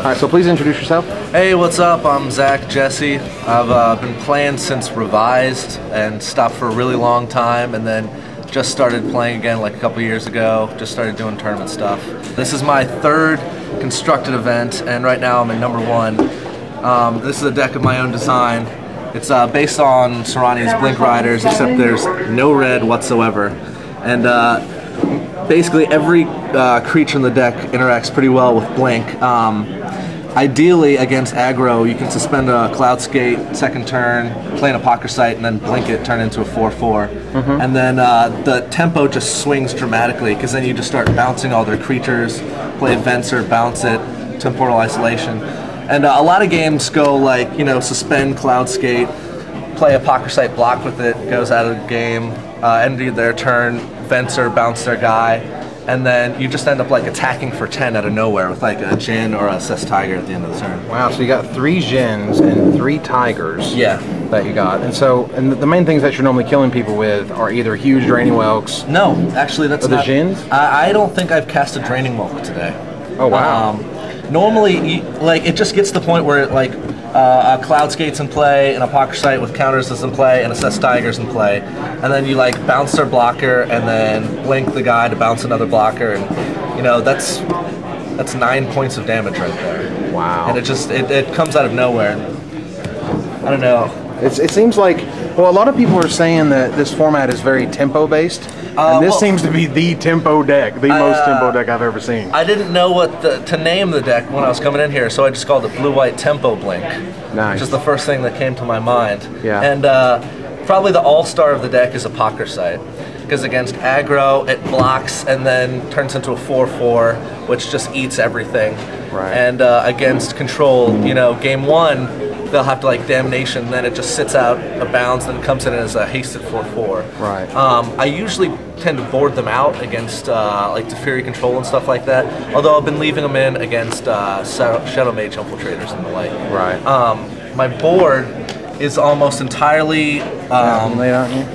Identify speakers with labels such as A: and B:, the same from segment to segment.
A: All right, so please introduce yourself.
B: Hey, what's up? I'm Zach Jesse. I've been playing since Revised and stopped for a really long time, and then just started playing again like a couple years ago. Just started doing tournament stuff. This is my third constructed event, and right now I'm in number 1. This is a deck of my own design. It's based on Serrani's Blink Riders, except there's no red whatsoever. And basically every creature in the deck interacts pretty well with Blink. Ideally, against aggro, you can suspend a Cloud Skate, second turn, play an Apocryphite, and then blink it, turn into a 4/4. And then the tempo just swings dramatically, because then you just start bouncing all their creatures, play Venser, bounce it, Temporal Isolation. And a lot of games go like, you know, suspend Cloud Skate, play Apocryphite, block with it, goes out of the game, end of their turn, Venser, bounce their guy, and then you just end up like attacking for 10 out of nowhere with like a Jin or a Cess Tiger at the end of the turn.
A: Wow, so you got 3 Jins and 3 Tigers.
B: Yeah.
A: That you got. And so, and the main things that you're normally killing people with are either huge Draining Whelks.
B: No, actually that's
A: not.
B: The
A: Jins?
B: I don't think I've cast a Draining Whelk today.
A: Oh, wow.
B: Normally, like, it just gets to the point where, like, a Cloud Skate's in play, an Apocryphite with counters is in play, and a Cess Tiger's in play. And then you, like, bounce their blocker, and then blink the guy to bounce another blocker, and, you know, that's 9 points of damage right there.
A: Wow.
B: And it just, it comes out of nowhere. I don't know.
A: It seems like, well, a lot of people are saying that this format is very tempo-based. And this seems to be the tempo deck, the most tempo deck I've ever seen.
B: I didn't know what to name the deck when I was coming in here, so I just called it Blue-White Tempo Blink.
A: Nice.
B: Which is the first thing that came to my mind.
A: Yeah.
B: And probably the all-star of the deck is Apocryphite, because against aggro, it blocks and then turns into a 4/4, which just eats everything.
A: Right.
B: And against control, you know, game 1, they'll have to like Damnation, then it just sits out a bounce, then it comes in as a hasted 4/4.
A: Right.
B: I usually tend to board them out against like Teferi control and stuff like that, although I've been leaving them in against Shadow Mage infiltrators and the like.
A: Right.
B: My board is almost entirely
A: lay it out here.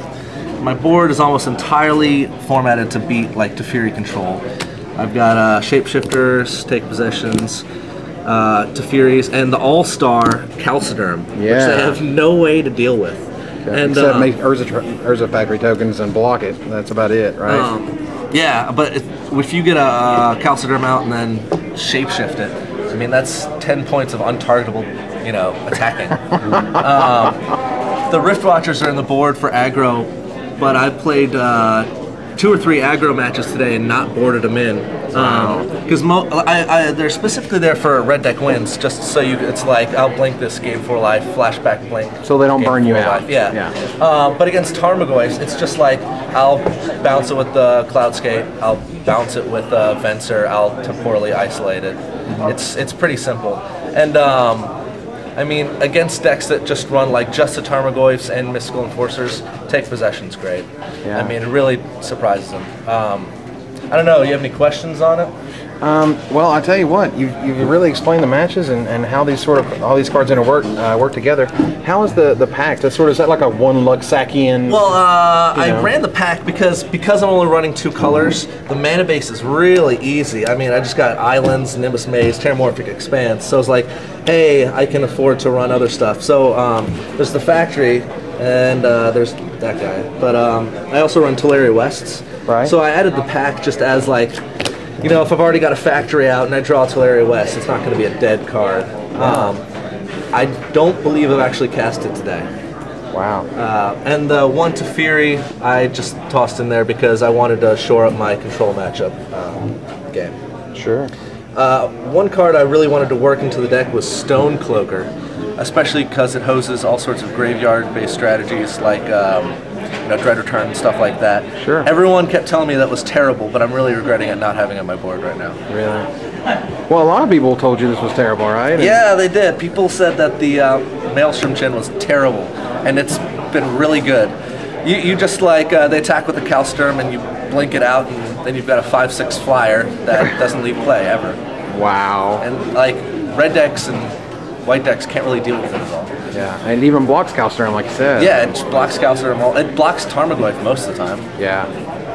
B: my board is almost entirely formatted to beat like Teferi control. I've got Shapeshifters, Take Possessions, Teferis, and the all-star Calciderm, which they have no way to deal with.
A: Okay. And except make Urza Factory tokens and block it. That's about it, right?
B: Yeah, but if you get a Calciderm out and then shapeshift it, I mean that's 10 points of untargetable, you know, attacking. The Rift Watchers are in the board for aggro, but I played 2 or 3 aggro matches today and not boarded them in. Because they're specifically there for red deck wins, just so it's like, I'll blink this game 4 life, flashback blink.
A: So they don't burn you out.
B: Life. Yeah. But against Tarmogoyfs, it's just like, I'll bounce it with the Cloud Skate, I'll bounce it with Venser, I'll temporally isolate it. It's pretty simple. And I mean, against decks that just run like just the Tarmogoyfs and Mystical Enforcers, Take Possession's great.
A: Yeah.
B: I mean, it really surprises them. I don't know, you have any questions on it?
A: Well, I tell you what, you've really explained the matches and how these all these cards work together. How is the pack? Is that like a 1 Luxacian?
B: Well, I ran the pack because I'm only running 2 colors. The mana base is really easy. I mean, I just got Islands, Nimbus Maze, Terramorphic Expanse. So it's like, hey, I can afford to run other stuff. So there's the Factory, and there's that guy. But I also run Teleria Wests.
A: Right.
B: So I added the pack just as like, you know, if I've already got a Factory out and I draw Teleria West, it's not going to be a dead card. I don't believe I've actually cast it today.
A: Wow.
B: And the 1 Teferi, I just tossed in there because I wanted to shore up my control matchup game.
A: Sure.
B: 1 card I really wanted to work into the deck was Stone Cloaker, especially because it hoses all sorts of graveyard-based strategies like you know, Dread Return and stuff like that.
A: Sure.
B: Everyone kept telling me that was terrible, but I'm really regretting it not having it on my board right now.
A: Really? Well, a lot of people told you this was terrible, right?
B: Yeah, they did. People said that the Maelstrom Jin was terrible, and it's been really good. You just like, they attack with the Calciderm and you blink it out, and then you've got a 5/6 flyer that doesn't leave play ever.
A: Wow.
B: And like, red decks and white decks can't really deal with it at all.
A: Yeah, and it even blocks Calciderm, like you said.
B: Yeah, it blocks Calciderm. It blocks Tarmogoyf most of the time.
A: Yeah.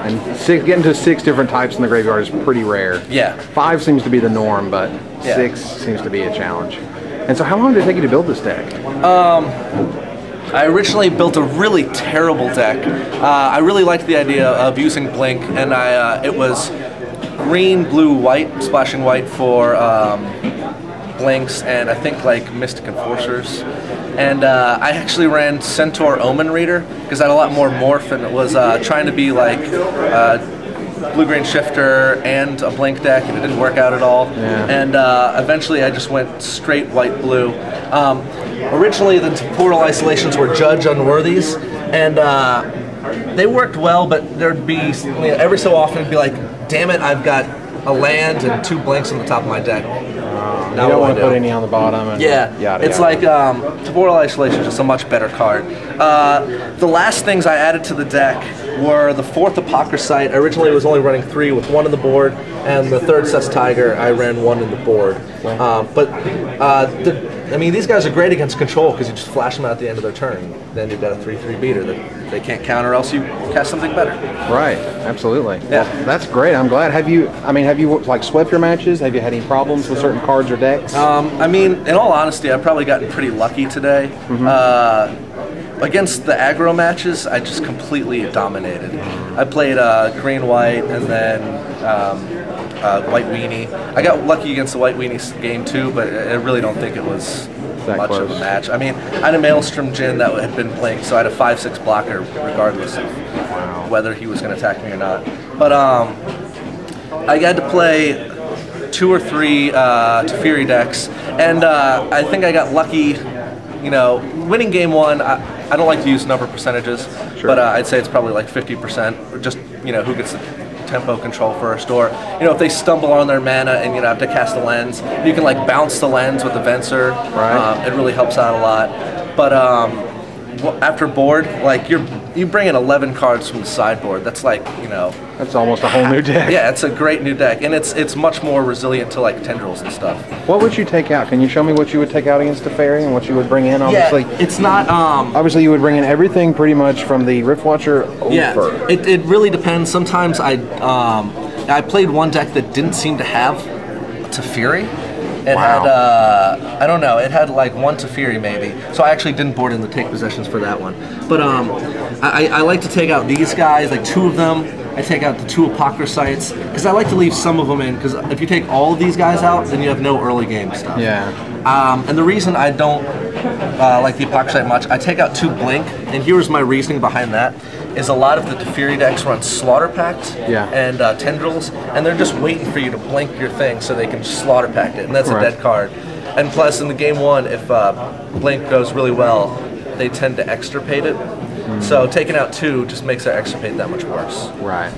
A: And getting to 6 different types in the graveyard is pretty rare.
B: Yeah.
A: 5 seems to be the norm, but
B: Yeah.
A: 6 seems to be a challenge. And so how long did it take you to build this deck?
B: I originally built a really terrible deck. I really liked the idea of using Blink, and it was green, blue, white, splashing white for blinks, and I think like Mystic Enforcers. And I actually ran Centaur Omen Reader because I had a lot more morph, and it was trying to be like blue-green shifter and a blink deck, and it didn't work out at all.
A: Yeah.
B: And eventually I just went straight white-blue. Originally the temporal isolations were Judge Unworthies, and they worked well, but there'd be, every so often it'd be like, damn it, I've got a land and 2 blanks on the top of my deck.
A: You don't want to put any on the bottom. And
B: it's like Temporal Isolation is just a much better card. The last things I added to the deck were the 4th Apocryphite. Originally I was only running 3 with 1 in the board, and the 3rd Seth's Tiger, I ran 1 in the board. I mean, these guys are great against control because you just flash them out at the end of their turn. Then you've got a 3/3 beater that they can't counter, else you cast something better.
A: Right, absolutely.
B: Yeah.
A: Well, that's great. I'm glad. Have you like swept your matches? Have you had any problems with certain cards or decks?
B: I mean, in all honesty, I've probably gotten pretty lucky today. Against the aggro matches, I just completely dominated. I played green-white and then white weenie. I got lucky against the white weenie game too, but I really don't think it was
A: that
B: much
A: close
B: of a match. I mean, I had a Maelstrom Djinn that had been blinked, so I had a 5/6 blocker regardless of whether he was going to attack me or not. But I had to play 2 or 3 Teferi decks, and I think I got lucky. You know, winning game 1, I don't like to use number percentages, but I'd say it's probably like 50%. Just, you know, who gets the tempo control first, or, you know, if they stumble on their mana and, you know, have to cast a lens, you can like bounce the lens with the Venser.
A: Right.
B: It really helps out a lot. But after board, like you bring in 11 cards from the sideboard. That's like, you know,
A: that's almost a whole new deck.
B: Yeah, it's a great new deck, and it's much more resilient to like tendrils and stuff.
A: What would you take out? Can you show me what you would take out against Teferi and what you would bring in? Obviously,
B: yeah, it's not.
A: Obviously, you would bring in everything pretty much from the Riftwatcher over.
B: Yeah, it really depends. Sometimes I played one deck that didn't seem to have Teferi. It had, I don't know, it had like 1 Teferi maybe. So I actually didn't board in the take possessions for that one. But I like to take out these guys, like 2 of them. I take out the 2 Apocryphites, because I like to leave some of them in, because if you take all of these guys out, then you have no early game stuff.
A: Yeah.
B: And the reason I don't like the Apocryphite much, I take out 2 Blink, and here's my reasoning behind that, is a lot of the Teferi decks run Slaughter Pact and Tendrils, and they're just waiting for you to blink your thing so they can Slaughter Pact it, and that's a dead card. And plus, in the game 1, if Blink goes really well, they tend to extirpate it. So taking out 2 just makes their extirpate that much worse.
A: Right.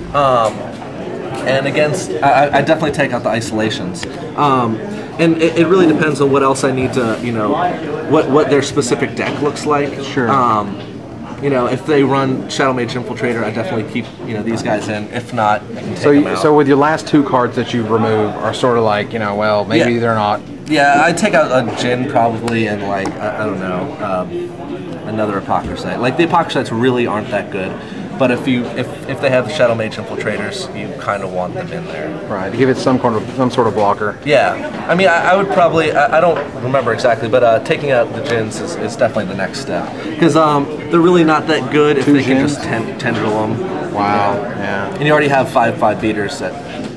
B: And against, I definitely take out the isolations. And it really depends on what else I need to, you know, what their specific deck looks like.
A: Sure.
B: You know, if they run Shadow Mage Infiltrator, I definitely keep, you know, these guys in. If not, I can take them out.
A: So with your last 2 cards that you remove are sort of like, you know, well, maybe they're not. Yeah,
B: I'd take out a Djinn probably, and like, I don't know, another Apocryphite. Like, the Apocryphites really aren't that good. But if they have the Shadow Mage Infiltrators, you kind of want them in there.
A: Right, to give it some sort of blocker.
B: Yeah, I mean, I would probably, I don't remember exactly, but taking out the Djinns is definitely the next step. Because they're really not that good if they can just tendril them.
A: Wow, yeah.
B: And you already have 5/5 beaters that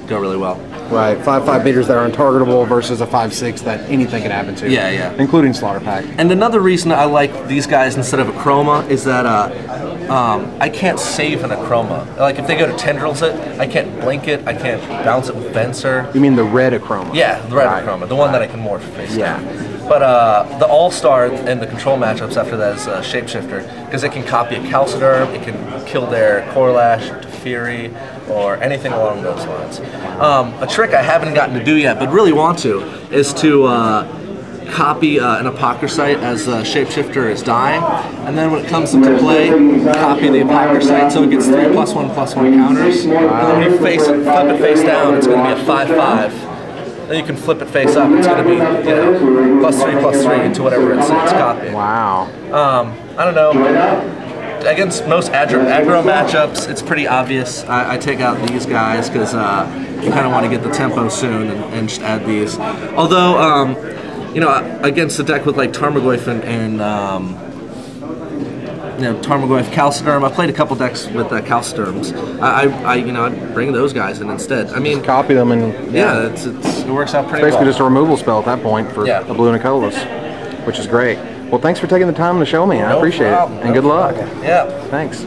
B: go really well.
A: Right, 5/5 beaters that are untargetable versus a 5/6 that anything can happen to.
B: Yeah, yeah.
A: Including Slaughter Pact.
B: And another reason I like these guys instead of a Chroma is that I can't save in a Chroma. Like, if they go to Tendrils it, I can't blink it, I can't bounce it with Venser.
A: You mean the red Achroma?
B: Yeah, the red Achroma, the one that I can morph face down.
A: Yeah.
B: But the All-Star and the control matchups after that is Shapeshifter, because it can copy a Calciderm, it can kill their Corlash, Teferi, or anything along those lines. A trick I haven't gotten to do yet, but really want to, is to copy an Apocryphite as a Shapeshifter is dying, and then when it comes into play, copy the Apocryphite so it gets 3+1/+1 counters, and then when you flip it face down, it's going to be a 5/5. Then you can flip it face up, it's going to be, you know, +3/+3 into whatever it's copying.
A: Wow.
B: I don't know. against most aggro matchups, it's pretty obvious. I take out these guys because you kind of want to get the tempo soon and just add these. Although, you know, against the deck with like Tarmogoyf and you know, Tarmogoyf, Calciderm. I played a couple decks with Calciderms. You know, I'd bring those guys in instead. I mean,
A: just copy them and
B: yeah, it works out pretty
A: basically
B: well.
A: just a removal spell at that point for a blue and a colorless, which is great. Well, thanks for taking the time to show me. I appreciate it, and good luck.
B: Yeah.
A: Thanks.